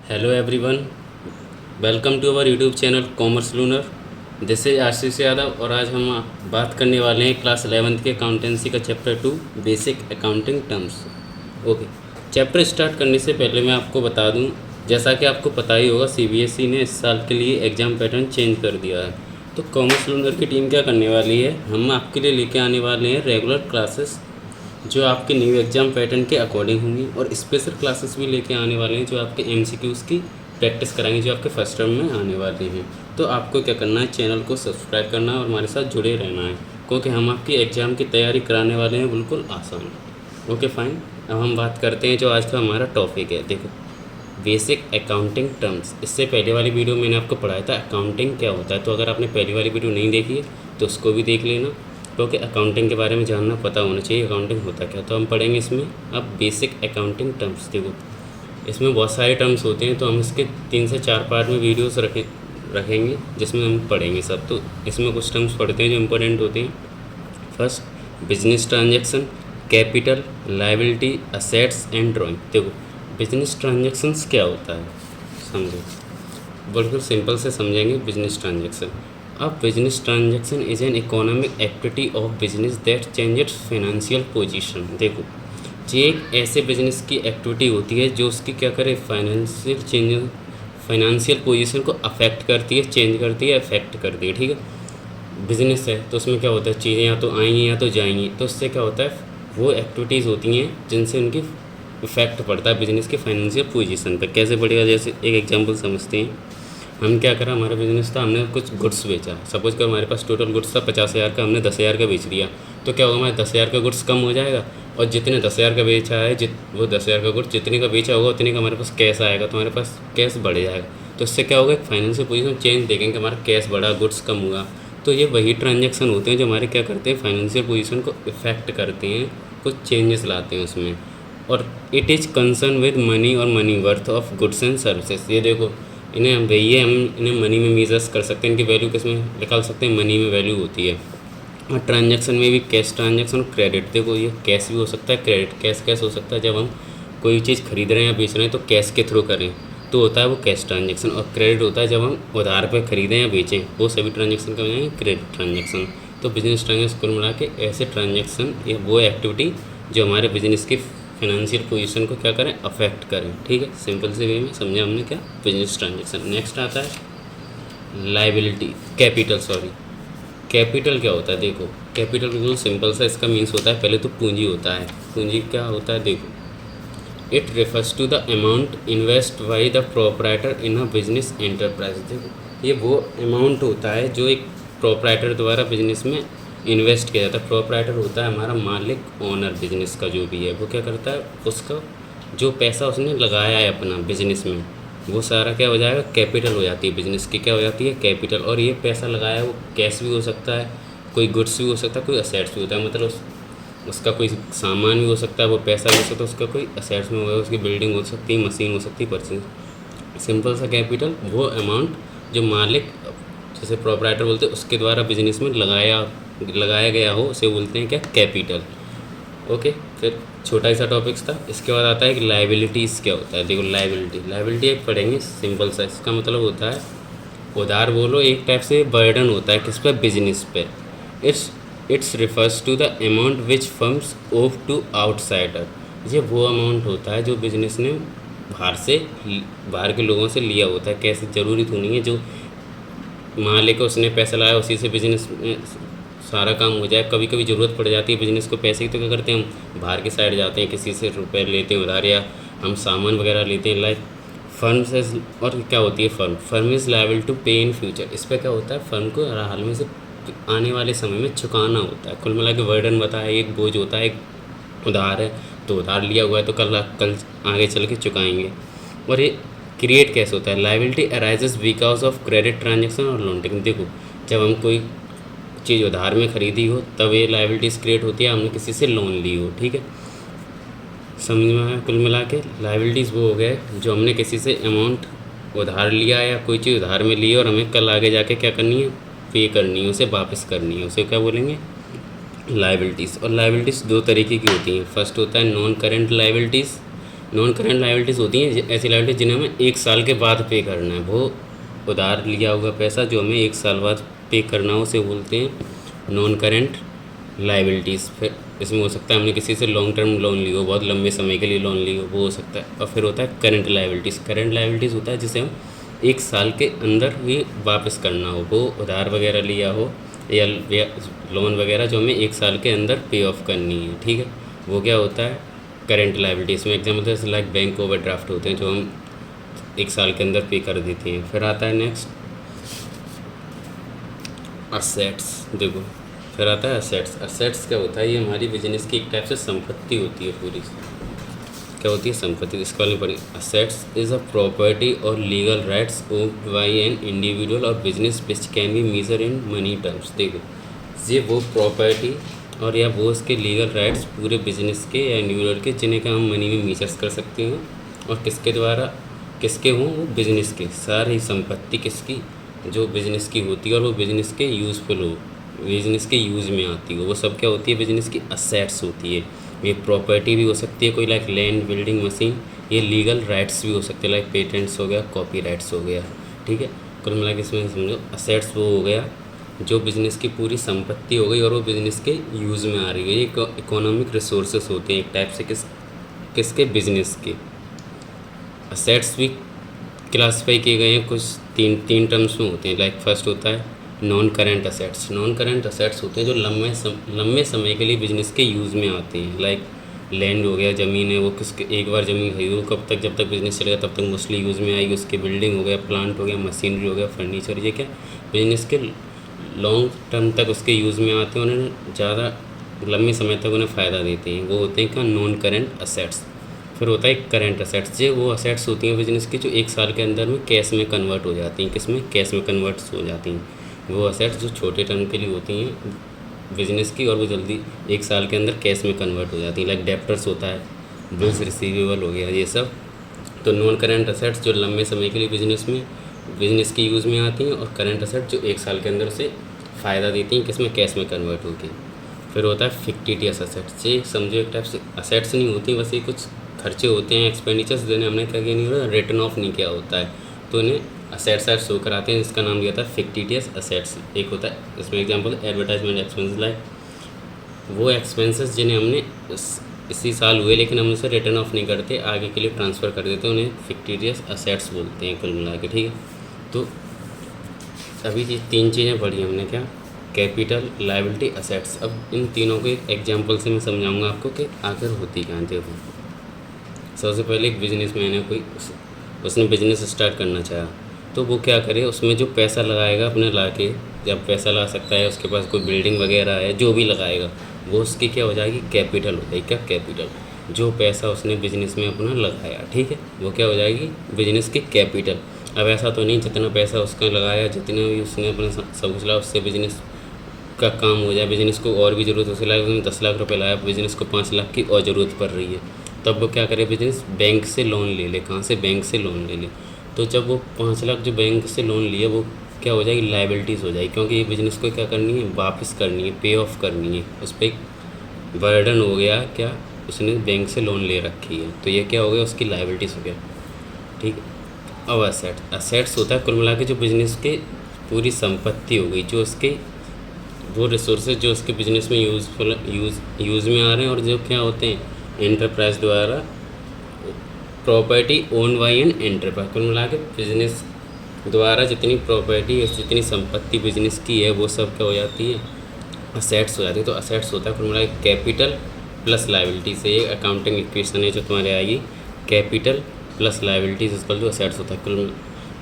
Hello everyone, welcome to our YouTube channel commerce lunar. This is Ashish Yadav और आज हम बात करने वाले हैं क्लास 11th के अकाउंटेंसी का chapter 2 basic accounting terms. Okay, chapter start करने से पहले मैं आपको बता दूं, जैसा कि आपको पता ही होगा सीबीएसई ने इस साल के लिए एग्ज़ाम पैटर्न चेंज कर दिया है। तो कॉमर्स लूनर की टीम क्या करने वाली है, हम आपके लिए लेके आने वाले हैं रेगुलर क्लासेस जो आपके न्यू एग्ज़ाम पैटर्न के अकॉर्डिंग होंगी, और स्पेशल क्लासेस भी लेके आने वाले हैं जो आपके एमसीक्यूज़ की प्रैक्टिस कराएंगे जो आपके फर्स्ट टर्म में आने वाले हैं। तो आपको क्या करना है, चैनल को सब्सक्राइब करना है और हमारे साथ जुड़े रहना है, क्योंकि हम आपकी एग्ज़ाम की तैयारी कराने वाले हैं बिल्कुल आसान। ओके फाइन, अब हम बात करते हैं जो आज का हमारा टॉपिक है। देखो, बेसिक अकाउंटिंग टर्म्स। इससे पहले वाली वीडियो मैंने आपको पढ़ाया था अकाउंटिंग क्या होता है, तो अगर आपने पहली वाली वीडियो नहीं देखी है तो उसको भी देख लेना, क्योंकि अकाउंटिंग के बारे में जानना पता होना चाहिए अकाउंटिंग होता क्या। तो हम पढ़ेंगे इसमें अब बेसिक अकाउंटिंग टर्म्स। देखो, इसमें बहुत सारे टर्म्स होते हैं, तो हम इसके 3 से 4 पार्ट में वीडियोस रखेंगे जिसमें हम पढ़ेंगे सब। तो इसमें कुछ टर्म्स पढ़ते हैं जो इम्पोर्टेंट होते हैं। First, business transaction, capital, liability, assets and drawing. देखो, बिजनेस ट्रांजैक्शंस क्या होता है समझो, बिल्कुल सिंपल से समझेंगे बिजनेस ट्रांजैक्शन। अब business transaction is an economic activity of business that changes financial position. देखो, ये एक ऐसे बिजनेस की एक्टिविटी होती है जो उसकी क्या करे, फाइनेंशियल पोजीशन को अफेक्ट करती है, चेंज करती है, अफेक्ट करती है। ठीक है, बिजनेस है तो उसमें क्या होता है, चीज़ें या तो आएंगी या तो जाएंगी, तो उससे क्या होता है, वो एक्टिविटीज़ होती हैं जिनसे उनकी इफेक्ट पड़ता है बिजनेस की फाइनेंशियल पोजीशन पर। कैसे पड़ेगा, जैसे एक एग्जांपल समझते हैं। हम क्या करा, हमारा बिजनेस था, हमने कुछ गुड्स बेचा। सपोज कर हमारे पास टोटल गुड्स था 50,000 का, हमने 10,000 का बेच दिया, तो क्या होगा, हमारे 10,000 का गुड्स कम हो जाएगा, और जितने 10,000 का बेचा है, वो 10,000 का गुड्स जितने का बेचा होगा उतने का हमारे पास कैश आएगा, तो हमारे पास कैश बढ़ जाएगा। तो इससे क्या होगा, एक फाइनेंशियल पोजीशन चेंज देखेंगे, हमारा कैश बढ़ा, गुड्स कम हुआ। तो ये वही ट्रांजेक्शन होते हैं जो हमारे क्या करते हैं, फाइनेंशियल पोजीशन को इफेक्ट करते हैं, कुछ चेंजेस लाते हैं उसमें। और it is concern with money और money worth of goods and services. ये देखो, इन्हें हम भैया हम इन्हें मनी में मेजर्स कर सकते हैं, इनकी वैल्यू किसमें निकाल सकते हैं, मनी में वैल्यू होती है। और ट्रांजैक्शन में भी कैश ट्रांजैक्शन और क्रेडिट। देखो, ये कैश भी हो सकता है, क्रेडिट कैश हो सकता है। जब हम कोई चीज़ खरीद रहे हैं या बेच रहे हैं तो कैश के थ्रू करें तो होता है वो कैश ट्रांजैक्शन, और क्रेडिट होता है जब हम उधार पर खरीदें या बेचें, वो सभी ट्रांजैक्शन का हो जाएंगे क्रेडिट ट्रांजैक्शन। तो बिजनेस ट्रांजैक्शन कुल मिला के ऐसे ट्रांजैक्शन, ये वो एक्टिविटी जो हमारे बिजनेस की फाइनेंशियल पोजीशन को क्या करें, अफेक्ट करें। ठीक है, सिंपल से वे में समझा हमने क्या, बिजनेस ट्रांजैक्शन। नेक्स्ट आता है लायबिलिटी, कैपिटल क्या होता है। देखो, कैपिटल बिल्कुल सिंपल सा इसका मीन्स होता है, पहले तो पूंजी होता है। पूंजी क्या होता है, देखो, it refers to the amount invest by the proprietor in a business enterprise. देखो, ये वो अमाउंट होता है जो एक प्रोपराइटर द्वारा बिजनेस में इन्वेस्ट किया जाता है। प्रोपराइटर होता है हमारा मालिक, ओनर बिजनेस का जो भी है, वो क्या करता है, उसका जो पैसा उसने लगाया है अपना बिजनेस में, वो सारा क्या हो जाएगा, कैपिटल हो जाती है बिजनेस की, क्या हो जाती है, कैपिटल। और ये पैसा लगाया है वो कैश भी हो सकता है, कोई गुड्स भी हो सकता है, कोई असेट्स भी होता है, मतलब उसका कोई सामान भी हो सकता है, वो पैसा भी हो सकता है, उसका कोई असेट्स में होगा, उसकी बिल्डिंग हो सकती है, मशीन हो सकती है, परचेज। सिंपल सा कैपिटल वो अमाउंट जो मालिक, जैसे प्रोपराइटर बोलते हैं, उसके द्वारा बिजनेस में लगाया गया हो, उसे बोलते हैं क्या, कैपिटल। ओके, फिर छोटा ही सा टॉपिक्स था। इसके बाद आता है कि लायबिलिटीज़ क्या होता है। देखो, लायबिलिटी एक पढ़ेंगे सिंपल सा, इसका मतलब होता है उधार बोलो, एक टाइप से बर्डन होता है किस पे, बिजनेस पे। It's refers to the amount which firms owe to outsider. ये वो अमाउंट होता है जो बिजनेस ने बाहर के लोगों से लिया होता है। कैसे, ज़रूरी तो नहीं है जो मालिक है उसने पैसा लाया उसी से बिजनेस में सारा काम हो जाए। कभी कभी ज़रूरत पड़ जाती है बिजनेस को पैसे की, तो क्या करते हैं, हम बाहर की साइड जाते हैं, किसी से रुपए लेते हैं उधार, या हम सामान वगैरह लेते हैं। लाइक फर्म से, और क्या होती है, फर्म इज़ लायबल टू पे इन फ्यूचर। इस पर क्या होता है, फर्म को हाल में से आने वाले समय में चुकाना होता है। कुल मिला के वर्डन बताया, एक बोझ होता है, एक उधार है, तो उधार लिया हुआ है तो कल आगे चल के चुकाएंगे। और ये क्रिएट कैसे होता है, liability arises because of credit transaction और लोन टेकिंग। देखो, जब हम कोई चीज़ उधार में ख़रीदी हो तब ये लायबिलिटीज़ क्रिएट होती है, हमने किसी से लोन ली हो। ठीक है, समझ में आया। कुल मिला के लायबिलिटीज़ वो हो गए जो हमने किसी से अमाउंट उधार लिया या कोई चीज़ उधार में ली है और हमें कल आगे जाके क्या करनी है, पे करनी है, उसे वापस करनी है, उसे क्या बोलेंगे, लायबिलिटीज़। और लायबिलिटीज़ दो तरीके की होती हैं। फर्स्ट होता है non current liabilities, non current liabilities होती हैं ऐसी लाइबिलिटीज जिन्हें हमें 1 साल के बाद पे करना है। वो उधार लिया हुआ पैसा जो हमें 1 साल बाद पे करना हो उसे बोलते हैं नॉन करेंट लाइबिलिटीज़। फिर इसमें हो सकता है हमने किसी से लॉन्ग टर्म लोन लिया हो, बहुत लंबे समय के लिए लोन लिया हो, वो हो सकता है। और फिर होता है करंट लाइबिलिटीज़। करंट लाइबिलिटीज़ होता है जिसे हम 1 साल के अंदर ही वापस करना हो, वो उधार वगैरह लिया हो या लोन वगैरह जो हमें 1 साल के अंदर पे ऑफ करनी है, ठीक है, वो क्या होता है करंट लाइबिलिटीज़ में। एग्जाम्पल जैसे लाइक बैंक ओवरड्राफ्ट होते हैं जो हम 1 साल के अंदर पे कर देते हैं। फिर आता है नेक्स्ट असेट्स। देखो फिर आता है असेट्स। असेट्स क्या होता है, ये हमारी बिजनेस की एक टाइप से संपत्ति होती है पूरी। क्या होती है संपत्ति, इसके बारे में पढ़िए। असेट्स इज अ प्रॉपर्टी और legal rights owned by an individual और business which can be measure in money terms. देखो ये वो प्रॉपर्टी और या वो उसके लीगल राइट्स पूरे बिजनेस के या इंडिविजुअल के जिन्हें का हम मनी में मेजर्स कर सकते हैं और किसके द्वारा किसके हों, वो बिजनेस के। सारी संपत्ति किसकी, जो बिजनेस की होती है और वो बिजनेस के यूज़फुल हो, बिजनेस के यूज़ में आती हो, वो सब क्या होती है बिजनेस की असेट्स होती है। ये प्रॉपर्टी भी हो सकती है कोई लाइक लैंड बिल्डिंग मशीन, ये लीगल राइट्स भी हो सकते हैं लाइक पेटेंट्स हो गया, कॉपी राइट्स हो गया, ठीक है। कुल मिला के इसमें समझो असेट्स वो हो गया जो बिज़नेस की पूरी संपत्ति हो गई और वो बिज़नेस के यूज़ में आ रही है। ये इकोनॉमिक रिसोर्सेस होते हैं एक टाइप से किसके बिजनेस के। असेट्स भी क्लासीफाई किए गए हैं कुछ तीन टर्म्स में होते हैं। लाइक फर्स्ट होता है non current assets. Non current assets होते हैं जो लंबे समय के लिए बिजनेस के यूज़ में आते हैं। लाइक लैंड हो गया, ज़मीन है, वो किसके एक बार ज़मीन खरीदो कब तक, जब तक बिज़नेस चलेगा तब तक मोस्टली यूज़ में आएगी। उसके बिल्डिंग हो गया, प्लांट हो गया, मशीनरी हो गया, फर्नीचर, ये क्या बिजनेस के लॉन्ग टर्म तक उसके यूज़ में आते हैं, उन्हें ज़्यादा लंबे समय तक उन्हें फ़ायदा देते हैं। वो होते हैं क्या नॉन करेंट असेट्स। फिर होता है करंट असेट्स। ये वो असेट्स होती हैं बिजनेस की जो 1 साल के अंदर में कैश में कन्वर्ट हो जाती हैं। किसमें, कैश में कन्वर्ट हो जाती हैं। वो असेट्स जो छोटे टर्म के लिए होती हैं बिजनेस की और वो जल्दी 1 साल के अंदर कैश में कन्वर्ट हो जाती हैं। लाइक डेप्टर्स होता है, बिल्स रिसीवेबल हो गया, ये सब। तो नॉन करेंट असेट्स जो लंबे समय के लिए बिजनेस की यूज़ में आती हैं और करंट असेट जो 1 साल के अंदर से फ़ायदा देती हैं किसमें, कैश में कन्वर्ट होकर। फिर होता है फिक्टिटियस असेट्स। ये समझो एक टाइप से असेट्स नहीं होती, बस ये कुछ खर्चे होते हैं, एक्सपेंडिचर्स जिन्हें हमने क्या नहीं हो रहा रिटर्न ऑफ नहीं किया होता है, तो इन्हें असेट्स शो कराते हैं, जिसका नाम दिया था फिक्टिटियस असेट्स। एक होता है इसमें एग्जांपल एडवर्टाइजमेंट एक्सपेंस, लाइक वो एक्सपेंसेस जिन्हें हमने इसी साल हुए लेकिन हम उसे रिटर्न ऑफ नहीं करते, आगे के लिए ट्रांसफ़र कर देते हैं, उन्हें फिक्टिटियस असेट्स बोलते हैं कुल मिला के, ठीक है। तो अभी ये 3 चीज़ें पढ़ी हमने, क्या कैपिटल, लायबिलिटी, असेट्स। अब इन तीनों के एग्जाम्पल से मैं समझाऊंगा आपको कि आखिर होती कहाँ थे वो। सबसे पहले एक बिजनेसमैन है कोई, उसने बिजनेस स्टार्ट करना चाहा, तो वो क्या करे, उसमें जो पैसा लगाएगा अपने ला के, जब पैसा ला सकता है, उसके पास कोई बिल्डिंग वगैरह है, जो भी लगाएगा वो उसकी क्या हो जाएगी, कैपिटल हो जाएगी। क्या कैपिटल, जो पैसा उसने बिजनेस में अपना लगाया, ठीक है, वो क्या हो जाएगी बिजनेस की कैपिटल। अब ऐसा तो नहीं जितना पैसा उसका लगाया, जितने भी उसने अपने सब कुछ लाया उससे बिजनेस का काम हो जाए, बिजनेस को और भी ज़रूरत उसे लाया, 10 लाख रुपए लाया, बिजनेस को 5 लाख की और ज़रूरत पड़ रही है, तब वो क्या करे, बिजनेस बैंक से लोन ले ले। कहाँ से, बैंक से लोन ले ले। तो जब वो 5 लाख जो बैंक से लोन लिया वो क्या हो जाएगी, लायबिलिटीज़ हो जाएगी, क्योंकि ये बिजनेस को क्या करनी है, वापस करनी है, पे ऑफ करनी है, उस पर एक बर्डन हो गया, क्या उसने बैंक से लोन ले रखी है, तो ये क्या हो गया, उसकी लायबिलिटीज़ हो गया, ठीक है। अब असेट्स होता है कुल मिला के जो बिजनेस के पूरी संपत्ति हो गई, जो उसके वो रिसोर्सेज जो उसके बिजनेस में यूज़ में आ रहे हैं, और जो क्या होते हैं एंटरप्राइज द्वारा property own by an enterprise. कुल मिला के बिजनेस द्वारा जितनी प्रॉपर्टी या जितनी संपत्ति बिजनेस की है वो सब क्या हो जाती है, असेट्स हो जाती है। तो असेट्स होता है कुल मिला के कैपिटल प्लस लायबिलिटी से, ये अकाउंटिंग इक्वेशन है जो तुम्हारे आएगी, capital plus liabilities equal to assets होता है। कुल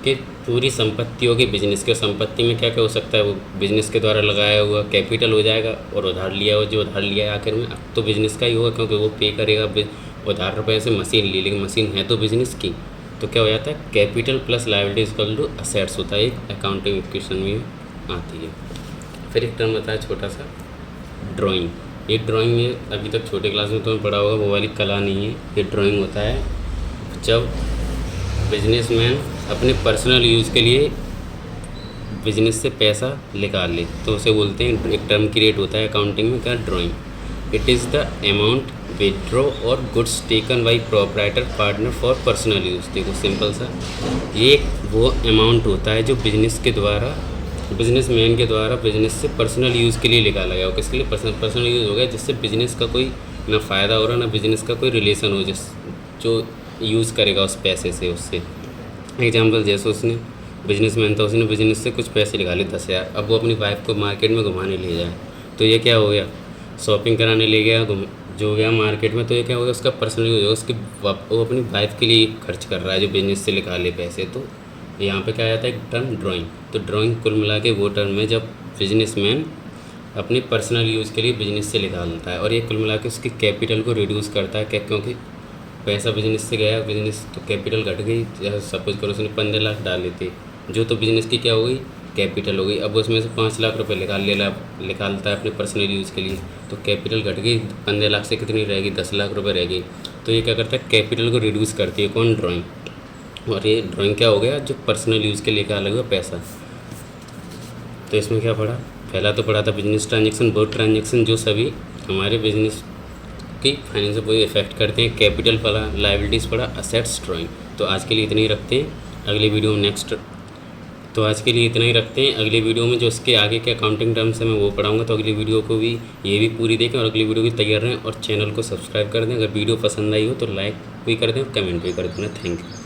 कि पूरी संपत्ति होगी बिजनेस के, संपत्ति में क्या क्या हो सकता है, वो बिजनेस के द्वारा लगाया हुआ कैपिटल हो जाएगा, और उधार लिया हुआ जो उधार लिया है आखिर में तो बिजनेस का ही होगा, क्योंकि वो पे करेगा उधार रुपये से मशीन ली, लेकिन मशीन है तो बिजनेस की, तो क्या हो जाता है capital plus liability equal to assets होता है, एक अकाउंटिंग इक्वेशन में आती है। फिर एक टर्म आता है छोटा सा ड्राइंग। ये ड्राइंग में अभी तक छोटे क्लास में तुम्हें पढ़ा होगा, वो वाली कला नहीं है। ये ड्राइंग होता है जब बिजनेसमैन अपने पर्सनल यूज़ के लिए बिजनेस से पैसा निकाल ले, तो उसे बोलते हैं, एक टर्म क्रिएट होता है अकाउंटिंग में, क्या drawing. It is the amount withdraw और goods taken by proprietor partner for personal use. देखो सिंपल सा, ये वो अमाउंट होता है जो बिजनेसमैन के द्वारा बिजनेस से पर्सनल यूज़ के लिए निकाला गया हो। किसके लिए? पर्सनल यूज़ हो गया, जिससे बिजनेस का कोई ना फ़ायदा हो रहा ना बिजनेस का कोई रिलेशन हो, जो यूज़ करेगा उस पैसे से उससे। एग्जाम्पल जैसे उसने बिजनेसमैन था, उसने बिजनेस से कुछ पैसे निकाले 10,000, अब वो अपनी वाइफ को मार्केट में घुमाने ले जाए तो ये क्या हो गया? शॉपिंग कराने ले गया, जो हो गया मार्केट में, तो ये क्या हो गया? उसका पर्सनल यूज़ होगा, वो अपनी वाइफ के लिए खर्च कर रहा है जो बिजनेस से निकाले पैसे। तो यहाँ पे क्या आ जाता है? एक टर्म ड्राइंग। तो ड्राइंग कुल मिला के वो टर्म है जब बिजनेसमैन अपनी पर्सनल यूज़ के लिए बिजनेस से निकालता है, और ये कुल मिला के उसकी कैपिटल को रिड्यूस करता है। क्या? क्योंकि पैसा बिजनेस से गया, बिजनेस तो कैपिटल घट गई। जैसे सपोज करो उसने 15 लाख डाले थे, जो तो बिजनेस की क्या हो गई? कैपिटल हो गई। अब उसमें से 5 लाख रुपए निकालता है अपने पर्सनल यूज़ के लिए, तो कैपिटल घट गई। 15 लाख से कितनी रहेगी? 10 लाख रुपए रह गई। तो ये क्या करता है? कैपिटल को रिड्यूस करती है। कौन? ड्राइंग। और ये ड्राइंग क्या हो गया? जो पर्सनल यूज़ के लिए निकाला हुआ पैसा। तो इसमें क्या पढ़ा? पहला तो पढ़ा था बिजनेस ट्रांजेक्शन, वो ट्रांजेक्शन जो सभी हमारे बिजनेस की फाइनेंस को इफेक्ट करते हैं। कैपिटल पढ़ा, लायबिलिटीज़ पढ़ा, असेट्स, ड्राइंग। तो आज के लिए इतना ही रखते हैं। अगले वीडियो में आज के लिए इतना ही रखते हैं। अगली वीडियो में जो इसके आगे के अकाउंटिंग टर्म्स है मैं वो पढ़ाऊँगा। तो अगली वीडियो को भी ये भी पूरी देखें और अगली वीडियो भी तैयार रहें, और चैनल को सब्सक्राइब कर दें। अगर वीडियो पसंद आई हो तो लाइक भी कर दें और कमेंट भी कर देना। Thank you.